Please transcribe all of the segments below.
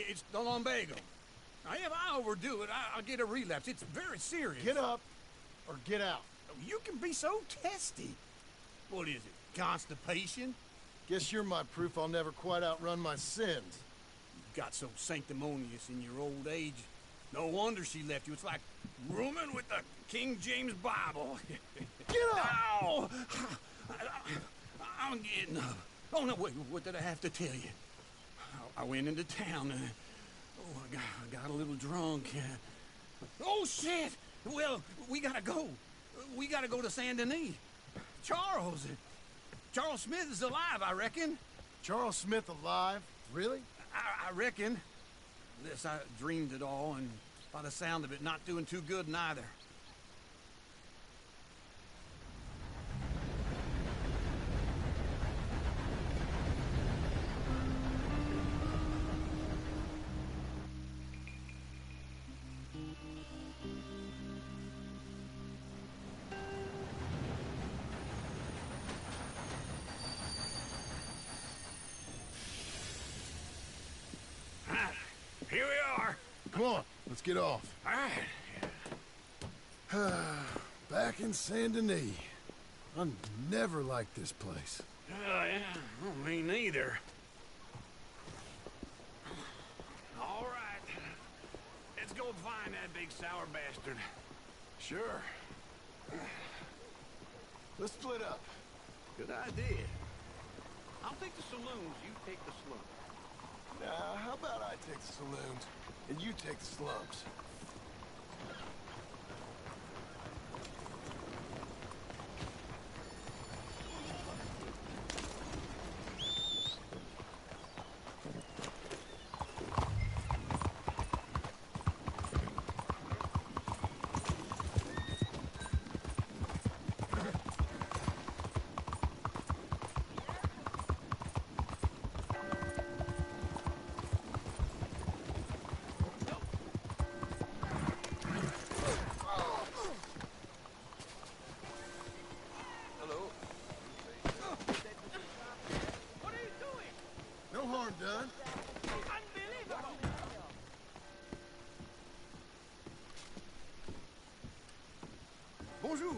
It's the lumbago. Now, if I overdo it, I'll get a relapse. It's very serious. Get up, or get out. You can be so testy. What is it, constipation? Guess you're my proof I'll never quite outrun my sins. You got so sanctimonious in your old age. No wonder she left you. It's like rooming with the King James Bible. Get up! Ow! I'm getting up. Oh, no, wait, what did I have to tell you? I went into town and... Oh, I got a little drunk. Oh, shit! Well, we gotta go. We gotta go to Saint Denis. Charles Smith is alive, I reckon. Charles Smith alive? Really? I reckon. Unless I dreamed it all, and by the sound of it, not doing too good neither. Here we are. Come on, let's get off. All right. Back in Saint Denis. I never liked this place. Yeah, well, me neither. All right. Let's go find that big sour bastard. Sure. Let's split up. Good idea. I'll take the saloons, you take the slums. Now, how about I take the saloons, and you take the slums? Done. Bonjour.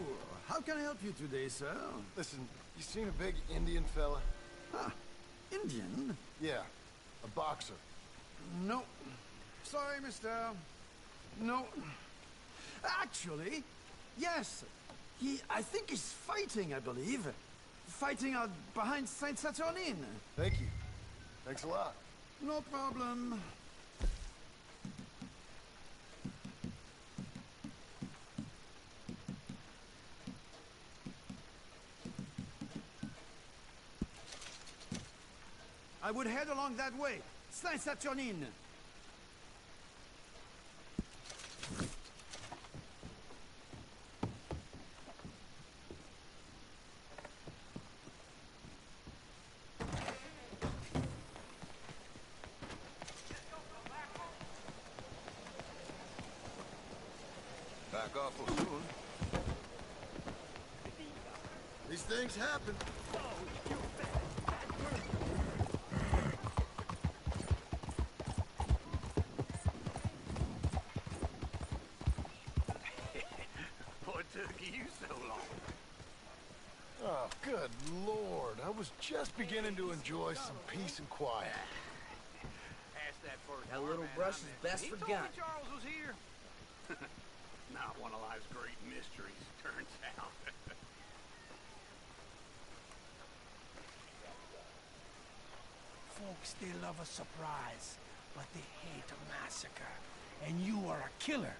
How can I help you today, sir? Listen, you seen a big Indian fella? Ah, Indian? Yeah, a boxer. No. Sorry, mister. No. Actually, yes. I think he's fighting, I believe. Fighting out behind Saint Saturnine. Thank you. Thanks a lot. No problem. I would head along that way. Saint Saturnine. Back off soon. These things happen. What took you so long? Oh, good Lord. I was just beginning to enjoy some peace and quiet. Ask that first. That little brush is best He forgotten. told me Charles was here. Not one of life's great mysteries, turns out. Folks, they love a surprise, but they hate a massacre. And you are a killer.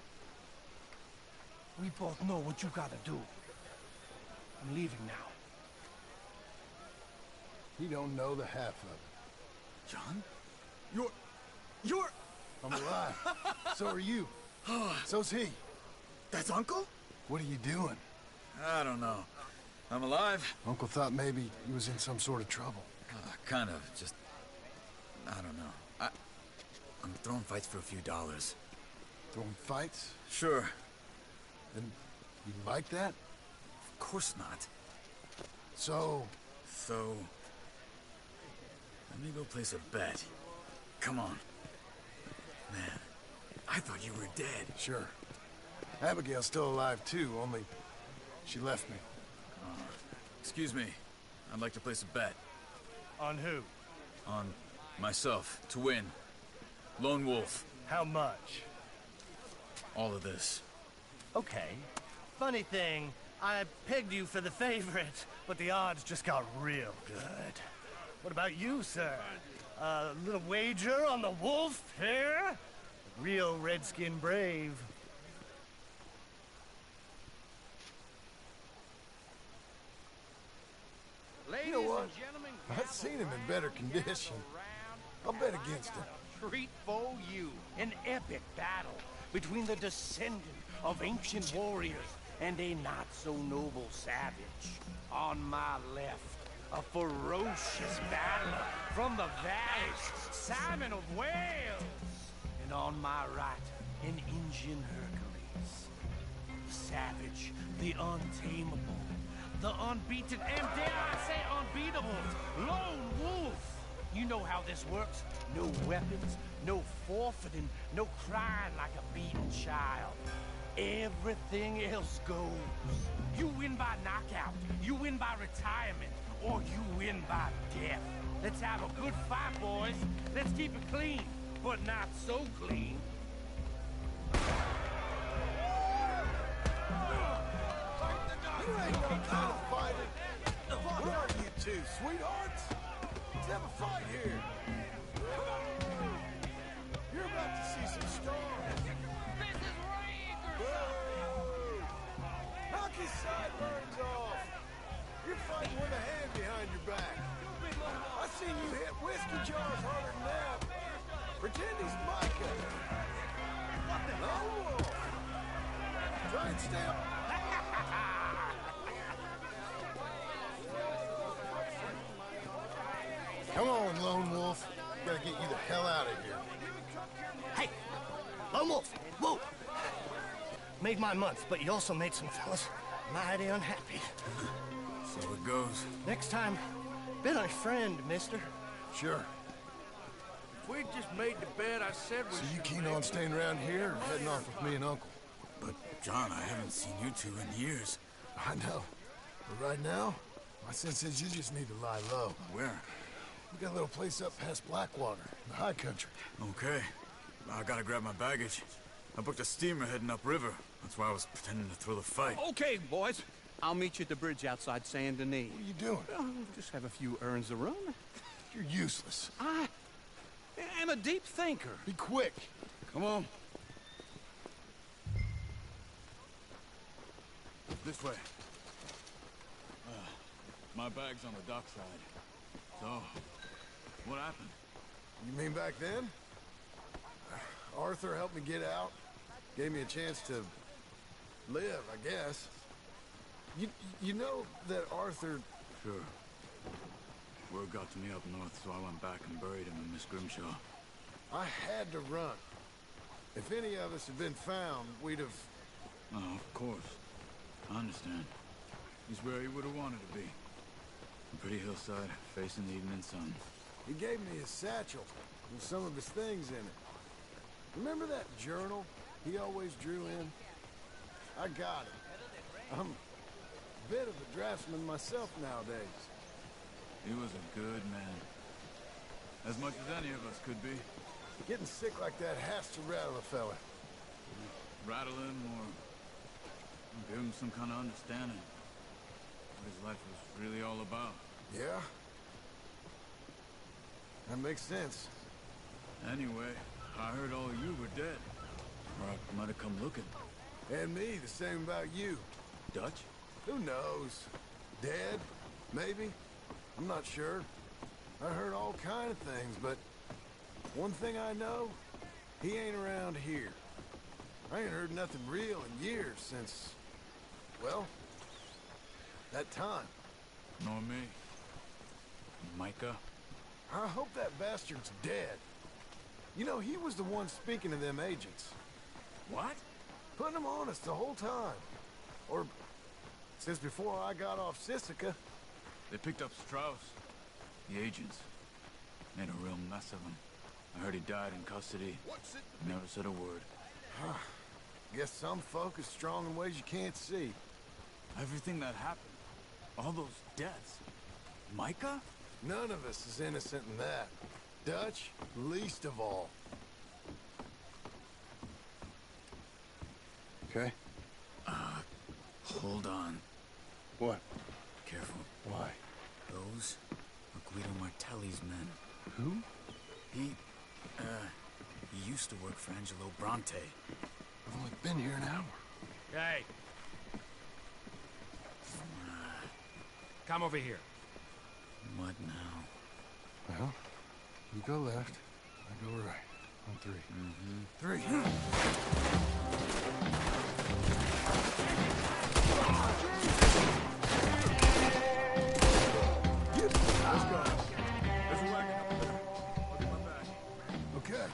We both know what you gotta do. I'm leaving now. He don't know the half of it. John? You're... I'm alive. So are you. So's he. That's Uncle? What are you doing? I don't know. I'm alive. Uncle thought maybe he was in some sort of trouble. Kind of. Just... I don't know. I'm throwing fights for a few dollars. Throwing fights? Sure. And you like that? Of course not. So... Let me go place a bet. Come on. Man, I thought you were dead. Sure. Abigail's still alive too, only she left me. Excuse me. I'd like to place a bet. On who? On myself, to win. Lone Wolf. How much? All of this. Okay. Funny thing, I pegged you for the favorite, but the odds just got real good. What about you, sir? A little wager on the wolf here? Real redskin brave. You know what? I've seen him in better condition. I'll bet against him. Treat for you. An epic battle between the descendant of ancient warriors and a not-so-noble savage. On my left, a ferocious battler from the valleys, Simon of Wales. And on my right, an Indian Hercules. The savage, the untamable, the unbeaten, and dare I say unbeatable, Lone Wolf. You know how this works. No weapons, no forfeiting, no crying like a beaten child. Everything else goes. You win by knockout, you win by retirement, or you win by death. Let's have a good fight, boys. Let's keep it clean, but not so clean. You ain't no kind of fighter. What are you two, sweethearts? Let's have a fight here. You're about to see some stars. This is Rager! Whoa! Knock his sideburns off. You're fighting with a hand behind your back. I seen you hit whiskey jars harder than that. Pretend he's Micah. What the hell? Try and stay up. Come on, Lone Wolf. Gotta get you the hell out of here. Hey, Lone Wolf, whoa! Made my month, but you also made some fellas mighty unhappy. So it goes. Next time, been a friend, mister. Sure. If we just made the bed I said we So you should keen make. on staying around here or heading off with me and Uncle? But, John, I haven't seen you two in years. I know. But right now, my sense is you just need to lie low. Where? We got a little place up past Blackwater, in the high country. Okay. I gotta grab my baggage. I booked a steamer heading upriver. That's why I was pretending to throw the fight. Okay, boys. I'll meet you at the bridge outside Saint Denis. What are you doing? Oh, just have a few errands to run. You're useless. I am a deep thinker. Be quick. Come on. This way. My bag's on the dockside. So, what happened? You mean back then? Arthur helped me get out. Gave me a chance to live, I guess. You know that Arthur... Sure. Word got to me up north, so I went back and buried him in Miss Grimshaw. I had to run. If any of us had been found, we'd have... Oh, of course. I understand. He's where he would have wanted to be. A pretty hillside, facing the evening sun. He gave me his satchel with some of his things in it. Remember that journal he always drew in? I got it. I'm a bit of a draftsman myself nowadays. He was a good man. As much as any of us could be. Getting sick like that has to rattle a fella. Rattle him or give him some kind of understanding of what his life was really all about. Yeah? That makes sense. Anyway, I heard all of you were dead. Or I might have come looking. And me, the same about you. Dutch? Who knows? Dead? Maybe? I'm not sure. I heard all kind of things, but one thing I know, he ain't around here. I ain't heard nothing real in years since, well, that time. Nor me. Micah? I hope that bastard's dead. You know, he was the one speaking to them agents. What? Putting them on us the whole time. Or, since before I got off Sisika. They picked up Strauss. The agents. Made a real mess of him. I heard he died in custody. Never said a word. Guess some folk are strong in ways you can't see. Everything that happened, all those deaths. Micah? None of us is innocent in that. Dutch, least of all. Okay? Hold on. What? Careful. Why? Those are Guido Martelli's men. Who? He used to work for Angelo Bronte. I've only been here an hour. Hey. Come over here. What now? Well, you go left, I go right. On three. Three. Let's go. There's a wagon up there. Look at my back. Okay.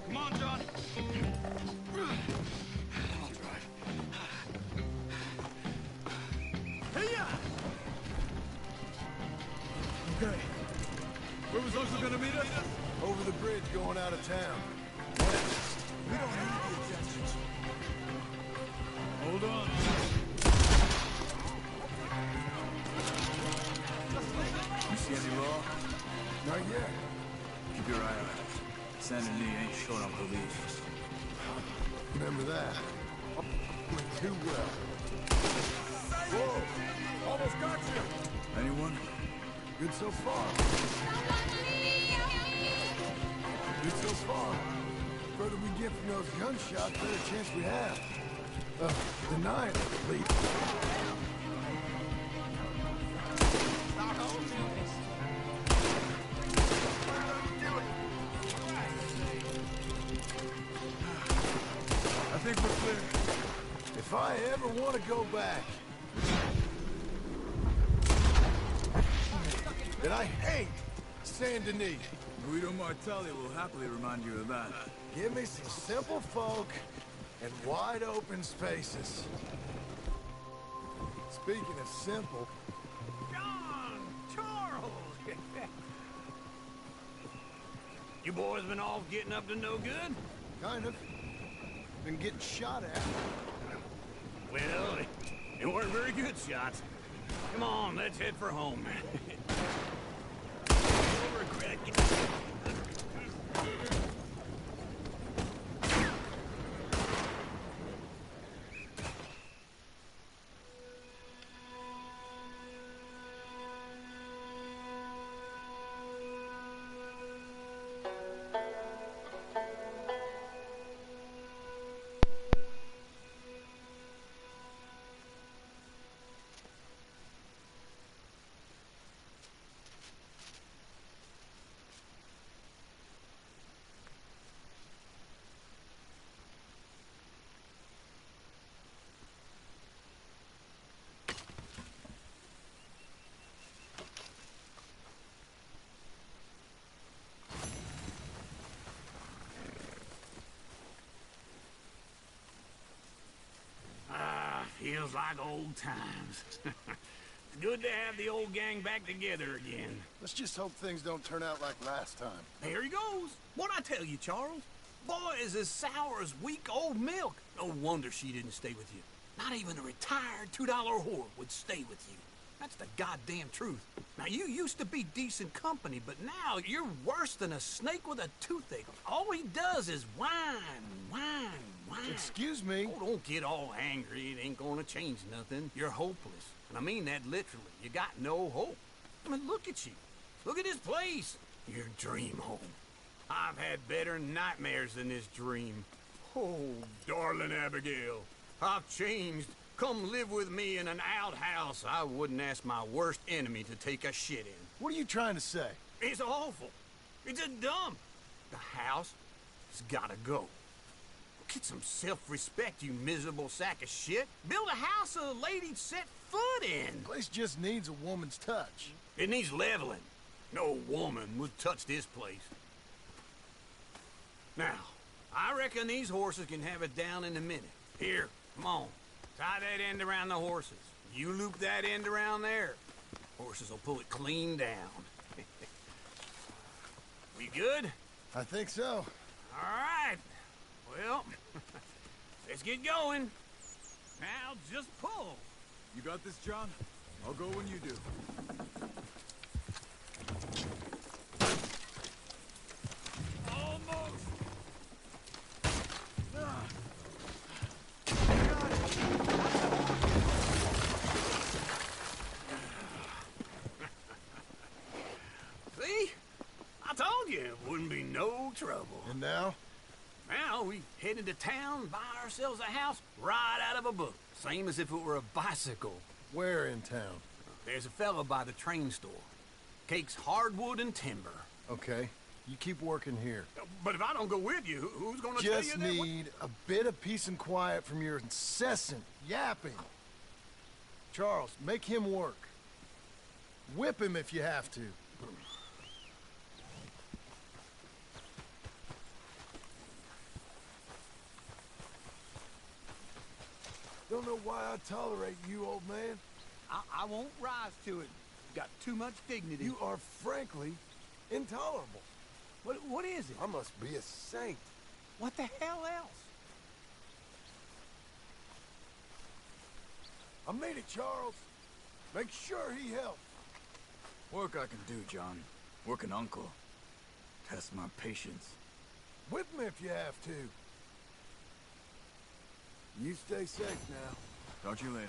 Come on, John. I'll drive. Okay. Where was Uncle gonna meet us? Over the bridge going out of town. We don't need the objections. Hold on. You see any law? Not yet. Keep your eye on it. Sanity ain't short on police. Remember that. Too well. Whoa! Almost got you! Anyone? Good so far. Good so far. Further we get from those gunshots, better chance we have. Deny it, please. I think we're clear. If I ever want to go back, then I hate Saint Denis. Guido Martelli will happily remind you of that. Give me some simple folk and wide open spaces. Speaking of simple, John! Charles! You boys been off getting up to no good? kind of, been getting shot at. Well, they weren't very good shots. Come on, let's head for home. You'll regret it. Feels like old times. It's good to have the old gang back together again. Let's just hope things don't turn out like last time. There he goes. What'd I tell you, Charles? Boy is as sour as weak old milk. No wonder she didn't stay with you. Not even a retired $2 whore would stay with you. That's the goddamn truth. Now, you used to be decent company, but now you're worse than a snake with a toothache. All he does is whine, whine, whine. Excuse me? Oh, don't get all angry. It ain't gonna change nothing. You're hopeless. And I mean that literally. You got no hope. I mean, look at you. Look at this place. Your dream home. I've had better nightmares than this dream. Oh, darling Abigail, I've changed. Come live with me in an outhouse I wouldn't ask my worst enemy to take a shit in. What are you trying to say? It's awful. It's a dump. The house has gotta go. Get some self-respect, you miserable sack of shit. Build a house a lady'd set foot in. The place just needs a woman's touch. It needs leveling. No woman would touch this place. Now, I reckon these horses can have it down in a minute. Here, come on. Tie that end around the horses. You loop that end around there. Horses will pull it clean down. We good? I think so. All right. Well, let's get going. Now just pull. You got this, John? I'll go when you do. Almost. See? I told you it wouldn't be no trouble. And now? Now we head into town, buy ourselves a house right out of a book. Same as if it were a bicycle. Where in town? There's a fella by the train store. Cakes hardwood and timber. Okay. You keep working here. But if I don't go with you, who's gonna tell you Just that? need a bit of peace and quiet from your incessant yapping. Charles, make him work. Whip him if you have to. Don't know why I tolerate you, old man. I won't rise to it. Got too much dignity. You are frankly intolerable. What is it? I must be a saint. What the hell else? I made it, Charles. Make sure he helps. Work I can do, John. Work an uncle. Test my patience. Whip him if you have to. You stay safe now. Talk to you later.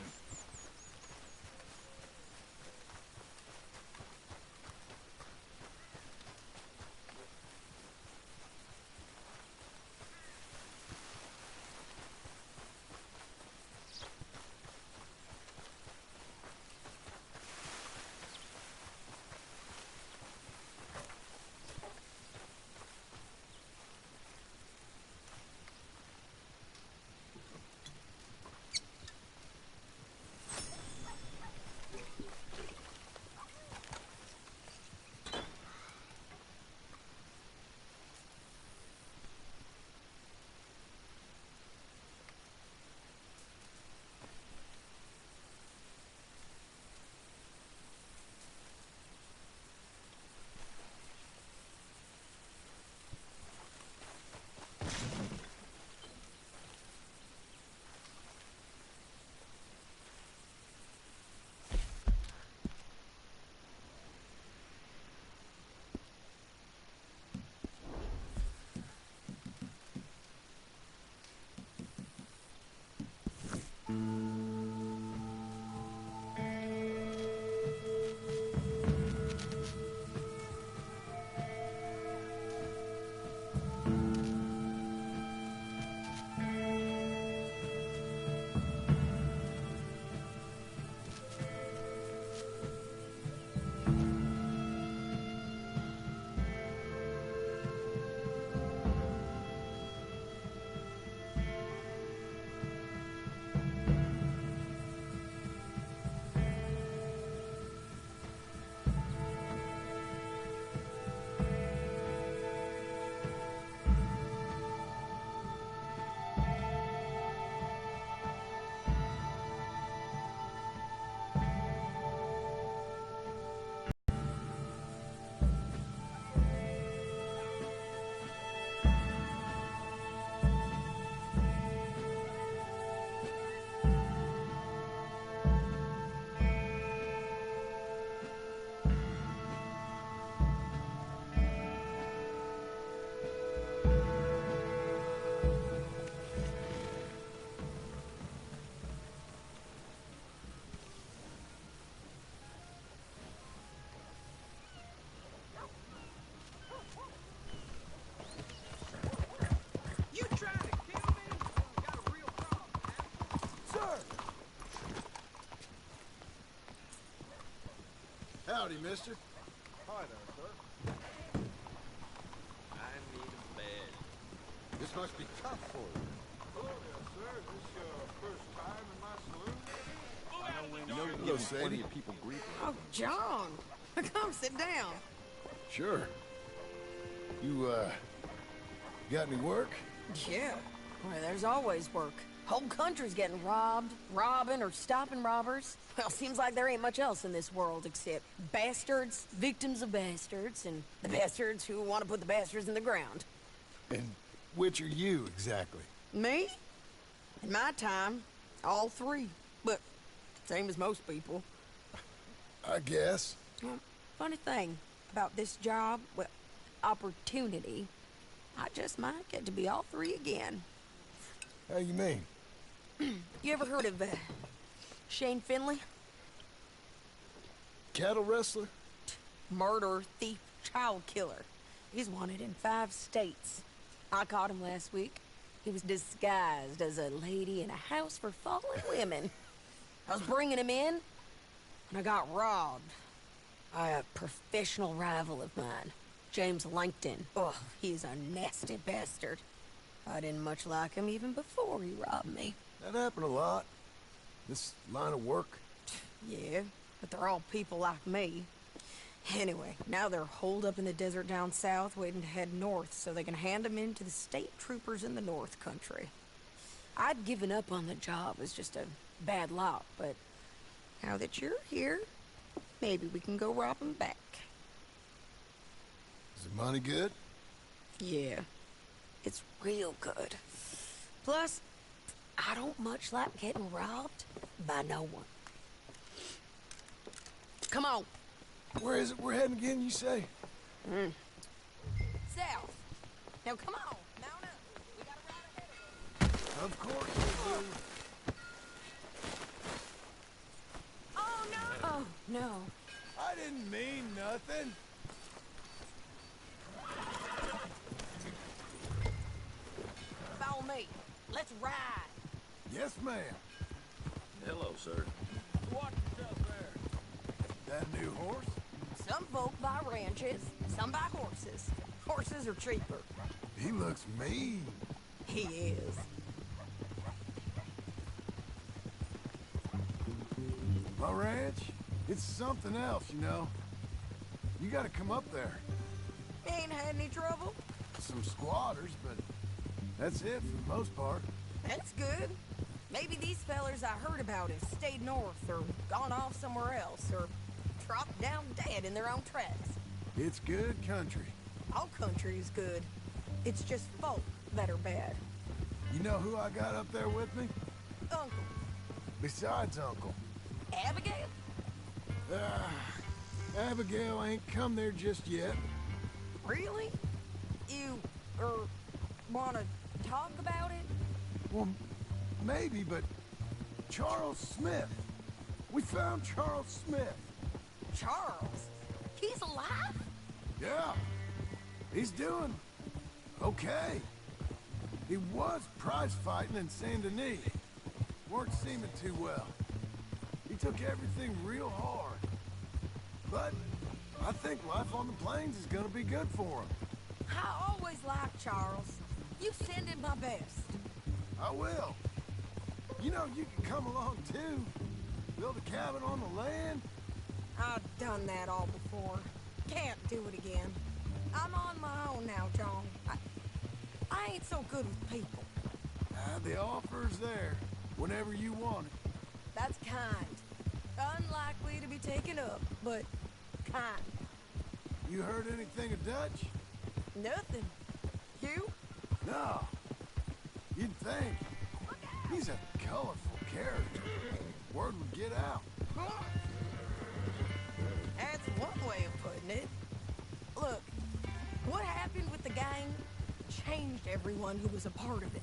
Howdy, mister. Hi there, sir. I need a bed. This must be tough for you. Hello there, sir. Is this your first time in my saloon? Hello, Sadie. Plenty of people greet me. Oh, John. Come sit down. Sure. You, got any work? Yeah. Well, there's always work. Whole country's getting robbed, robbing, or stopping robbers. Well, seems like there ain't much else in this world except bastards, victims of bastards, and the bastards who want to put the bastards in the ground. And which are you, exactly? Me? In my time, all three. But same as most people. I guess. Well, funny thing about this job, well, opportunity, I just might get to be all three again. How you mean? You ever heard of, Shane Finley? Cattle wrestler? Murderer, thief, child killer. He's wanted in 5 states. I caught him last week. He was disguised as a lady in a house for fallen women. I was bringing him in, and I got robbed by a professional rival of mine, James Langton. Oh, he's a nasty bastard. I didn't much like him even before he robbed me. That happened a lot. This line of work. Yeah, but they're all people like me. Anyway, now they're holed up in the desert down south, waiting to head north so they can hand them in to the state troopers in the north country. I'd given up on the job as just a bad lot, but now that you're here, maybe we can go rob them back. Is the money good? Yeah, it's real good. Plus, I don't much like getting robbed by no one. Come on. Where is it we're heading again, you say? South. Now come on, mount up. We got a ride ahead of us. Of course we do. Oh, no! Oh, no. I didn't mean nothing. Follow me. Let's ride. Yes, ma'am. Hello, sir. Watch yourself there. That new horse? Some folk buy ranches, some buy horses. Horses are cheaper. He looks mean. He is. My ranch, it's something else, you know. You gotta come up there. Ain't had any trouble? Some squatters, but that's it for the most part. That's good. Maybe these fellers I heard about have stayed north or gone off somewhere else or dropped down dead in their own tracks. It's good country. All country is good. It's just folk that are bad. You know who I got up there with me? Uncle. Besides Uncle. Abigail? Abigail ain't come there just yet. Really? You, wanna talk about it? Well, maybe, but Charles Smith. We found Charles Smith. Charles? He's alive? Yeah. He's doing okay. He was prize fighting in Saint Denis. Weren't seeming too well. He took everything real hard. But I think life on the plains is gonna be good for him. I always liked Charles. You send him my best. I will. You know, you can come along too. Build a cabin on the land. I've done that all before. Can't do it again. I'm on my own now, John. I ain't so good with people. The offer's there, whenever you want it. That's kind. Unlikely to be taken up, but kind. You heard anything of Dutch? Nothing. You? No. You'd think. He's a colorful character. Word would get out. That's one way of putting it. Look, what happened with the gang changed everyone who was a part of it.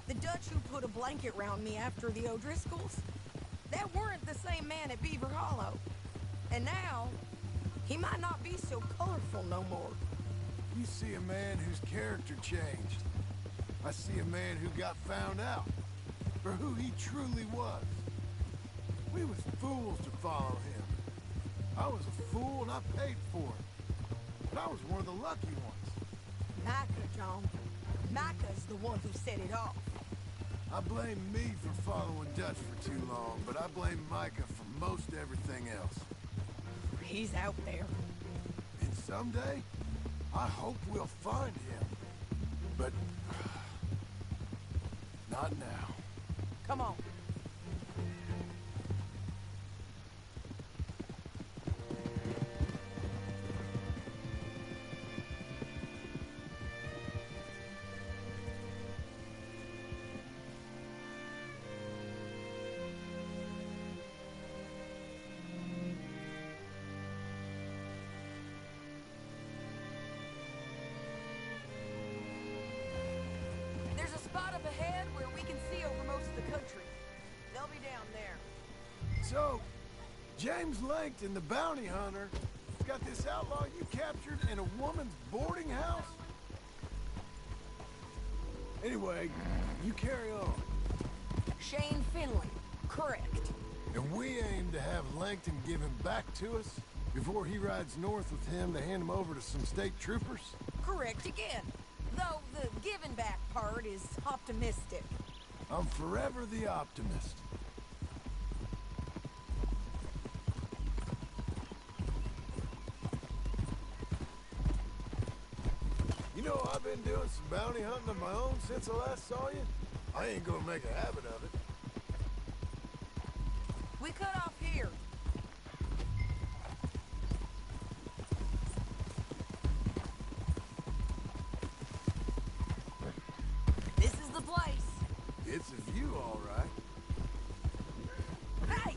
The Dutch who put a blanket round me after the O'Driscolls, that weren't the same man at Beaver Hollow. And now, he might not be so colorful no more. You see a man whose character changed. I see a man who got found out for who he truly was. We was fools to follow him. I was a fool and I paid for it. But I was one of the lucky ones. Micah, John. Micah's the one who set it off. I blame me for following Dutch for too long, but I blame Micah for most everything else. He's out there. And someday, I hope we'll find him. But not now. Come on. There's a spot up ahead where we can see over most of the country. They'll be down there. So, James Langton, the bounty hunter, has got this outlaw you captured in a woman's boarding house? Anyway, you carry on. Shane Finley. Correct. And we aim to have Langton give him back to us before he rides north with him to hand him over to some state troopers? Correct again. Though the giving back part is optimistic. I'm forever the optimist. You know, I've been doing some bounty hunting of my own since I last saw you. I ain't gonna make a habit of it. We cut off here. This is the place. It's a view, all right. Hey!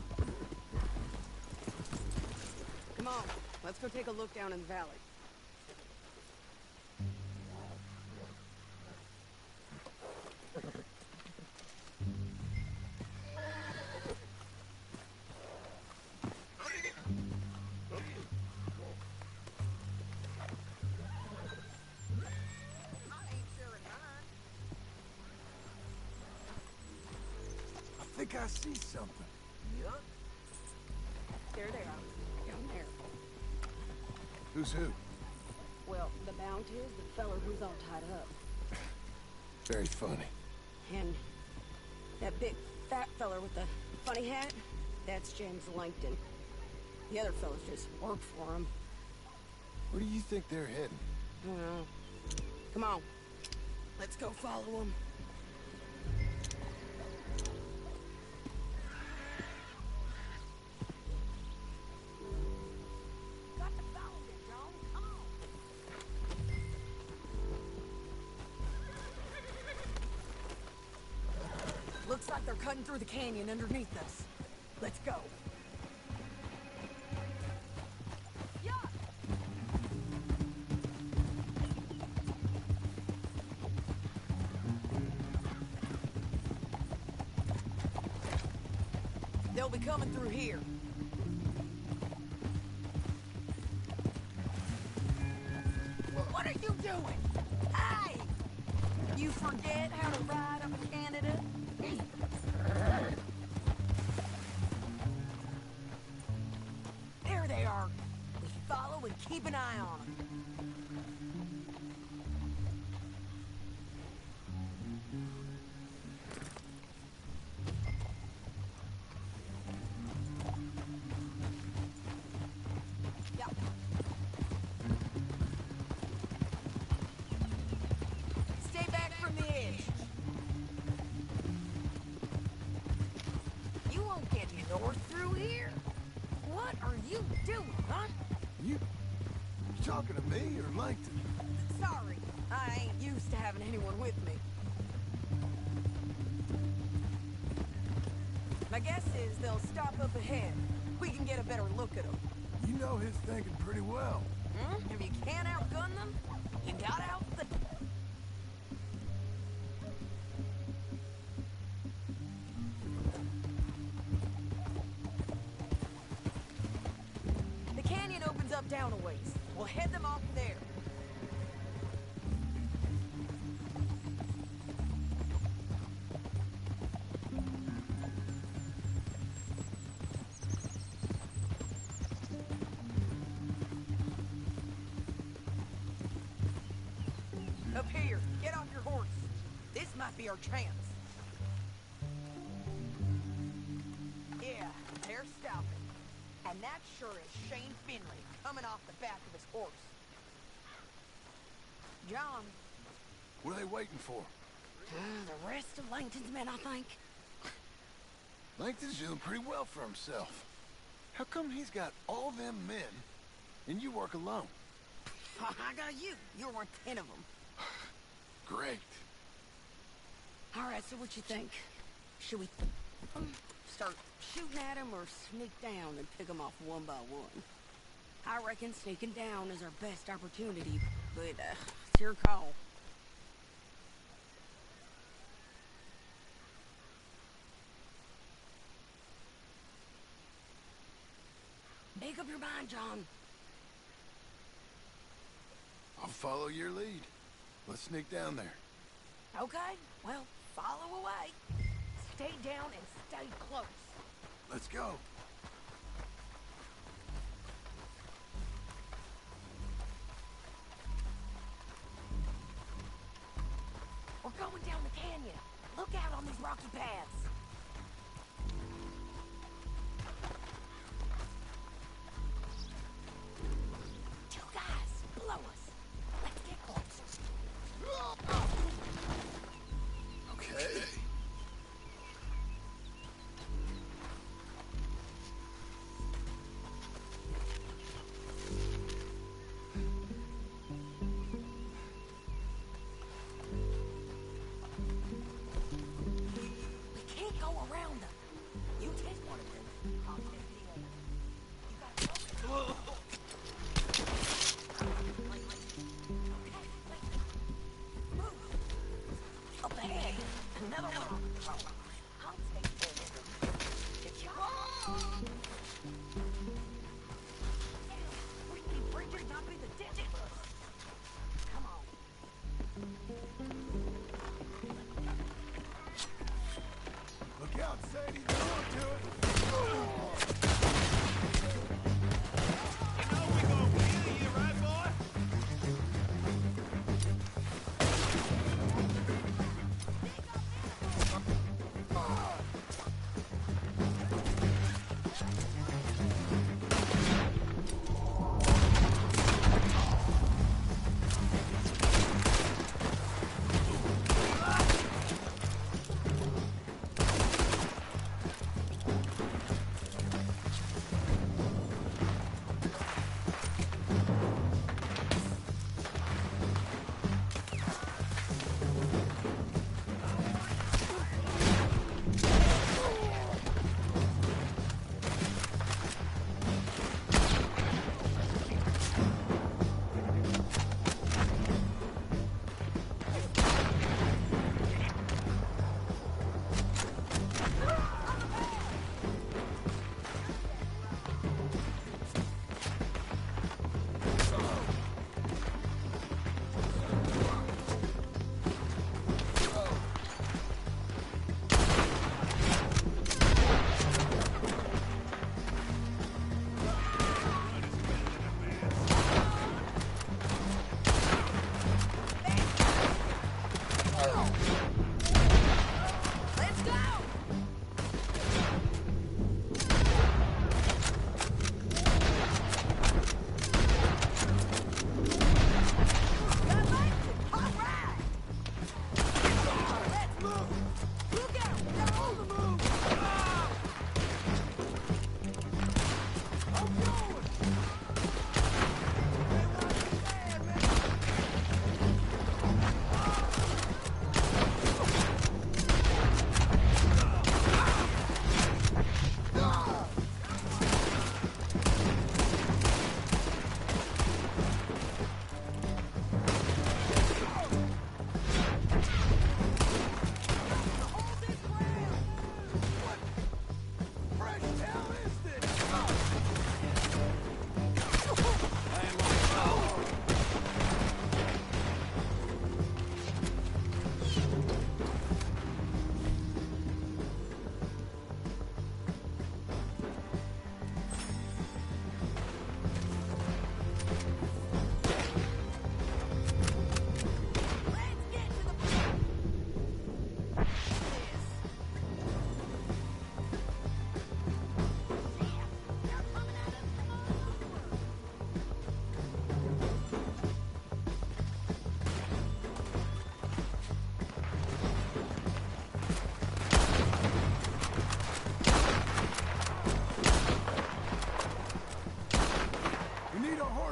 Come on, let's go take a look down in the valley. I think I see something. Yup. There they are. Down there. Who's who? Well, the bounty is the feller who's all tied up. Very funny. And that big fat feller with the funny hat, that's James Langton. The other fellas just work for him. Where do you think they're heading? I don't know. Come on. Let's go follow them. Got to follow them, John. Come on. Looks like they're cutting through the canyon underneath us. Let's go. Yeah. They'll be coming through here. What are you doing? Hey! You forget how to ride up in Canada? There they are. We follow and keep an eye on them. Yeah. Stay back from the edge. You won't get north through here. What are you doing, huh? You talking to me or Langton? Sorry, I ain't used to having anyone with me. My guess is they'll stop up ahead. We can get a better look at them. You know his thinking pretty well. If you can't outgun them, you gotta outthink them. The canyon opens up down a ways. We'll head them off there. Up here, get off your horse. This might be our chance. Yeah, they're stopping. And that sure is Shane Finley coming off the back of his horse. John, What are they waiting for? the rest of Langton's men, I think. Langton's doing pretty well for himself. How come he's got all them men, and you work alone? I got you. You're worth 10 of them. Great. All right, so what you think? Should we start shooting at them or sneak down and pick them off one by one? I reckon sneaking down is our best opportunity, but it's your call. Make up your mind, John. I'll follow your lead. Let's sneak down there. Okay, well, follow away. Stay down and stay close. Let's go. We're going down the canyon. Look out on these rocky paths. Two guys below us. Let's get closer. Okay. We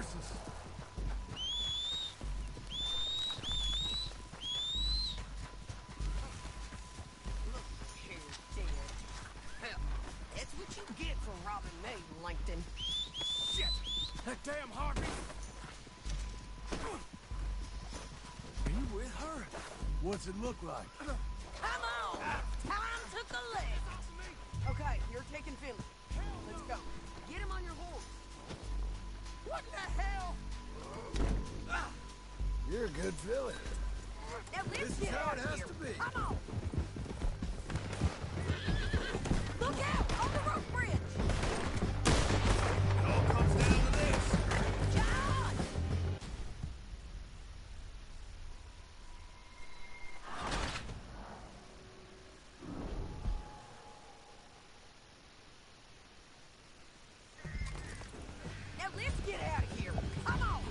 horses. Look here, Dad. Hell, that's what you get for robbing me, Langton. Shit! That damn heartbeat! Are you with her? What's it look like? Come on! Time to collect! Okay, you're taking Finley. Let's go. Get him on your horse. What the hell? You're a good filly. Now let's This is get how out it of has here. to be. Come on! Look out! On the rope bridge! It all comes down to this. John! Now let's get out of here. Come on!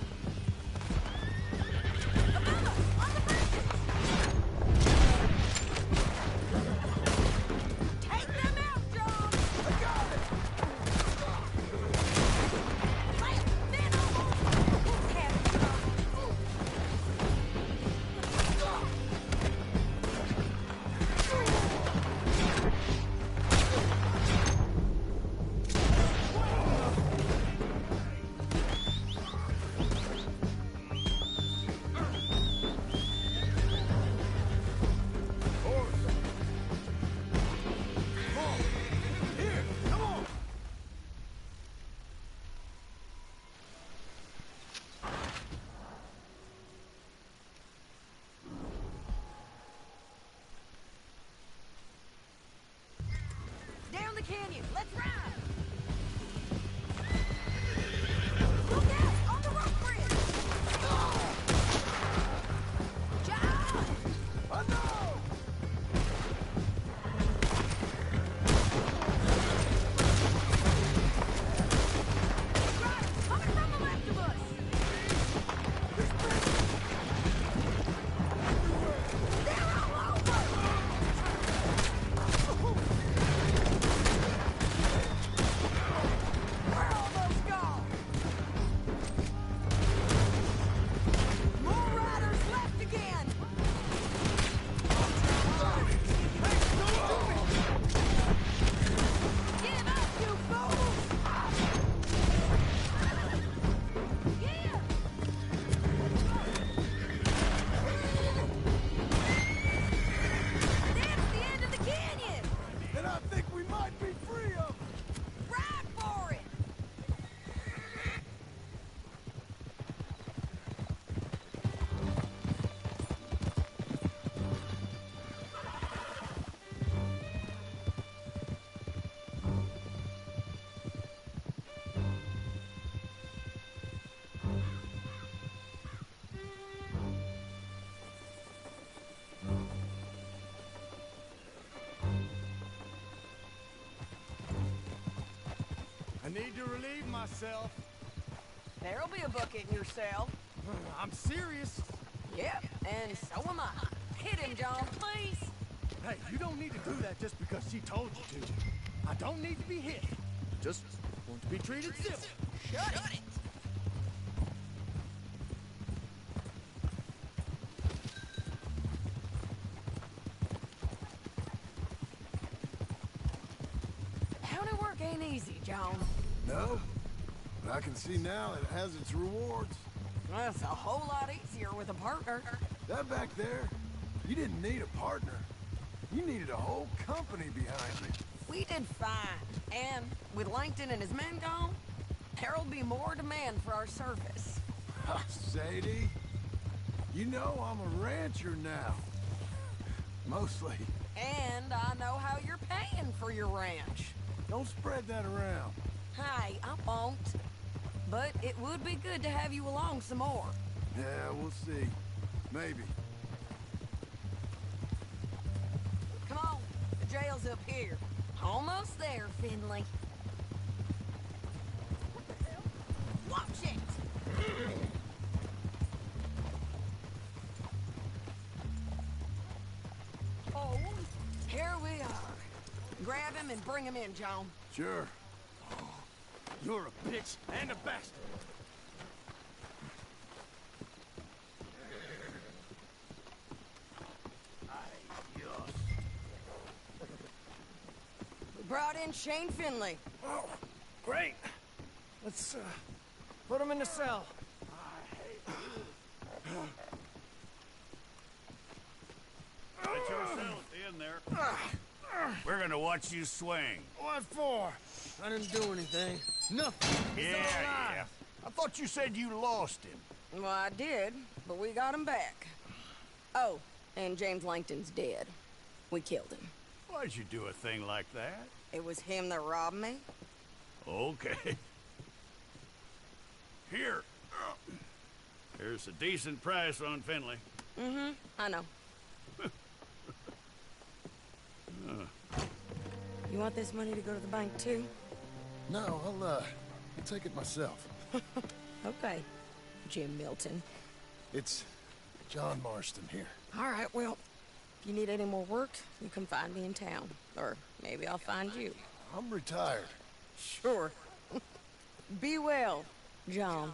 Above us! On the bridges! Take them out, John! I got it. Left, then over! Have it, John. Horse. Come on. Here, come on. Down the canyon. Let's ride. Look out! On the rope bridge. John! I know. Right, coming from the left of us. They're all over. We're almost gone. More riders left again. Give up, you fools! Yeah! That's the end of the canyon! And I think we might be free of them. Ride for it! I need to relieve myself. There'll be a bucket in your cell. I'm serious. Yep, and so am I. Hit him, John, please. Hey, you don't need to do that just because she told you to. I don't need to be hit. Just want to be treated civil. Shut it! County work ain't easy, John. No, but I can see now it has its rewards. That's a whole lot easier with a partner. That back there, you didn't need a partner. You needed a whole company behind you. We did fine. And with Langton and his men gone, there'll be more demand for our service. Sadie, you know I'm a rancher now. Mostly. And I know how you're paying for your ranch. Don't spread that around. Hey, I won't. But it would be good to have you along some more. Yeah, we'll see. Maybe. Come on, the jail's up here. Almost there, Finley. What the hell? Watch it! Oh, here we are. Grab him and bring him in, John. Sure. You're a bitch and a bastard. brought in Shane Finley. Oh, great. Let's, put him in the cell. Get yourself in there. We're gonna watch you swing. What for? I didn't do anything. Nothing. Yeah. I thought you said you lost him. Well, I did, but we got him back. Oh, and James Langton's dead. We killed him. Why'd you do a thing like that? It was him that robbed me. Okay. Here. Here's a decent price on Finley. Mm-hmm, I know. You want this money to go to the bank, too? No, I'll take it myself. Okay, Jim Milton. It's John Marston here. All right, well, if you need any more work, you can find me in town. Or maybe I'll find you. I'm retired. Sure. Be well, John.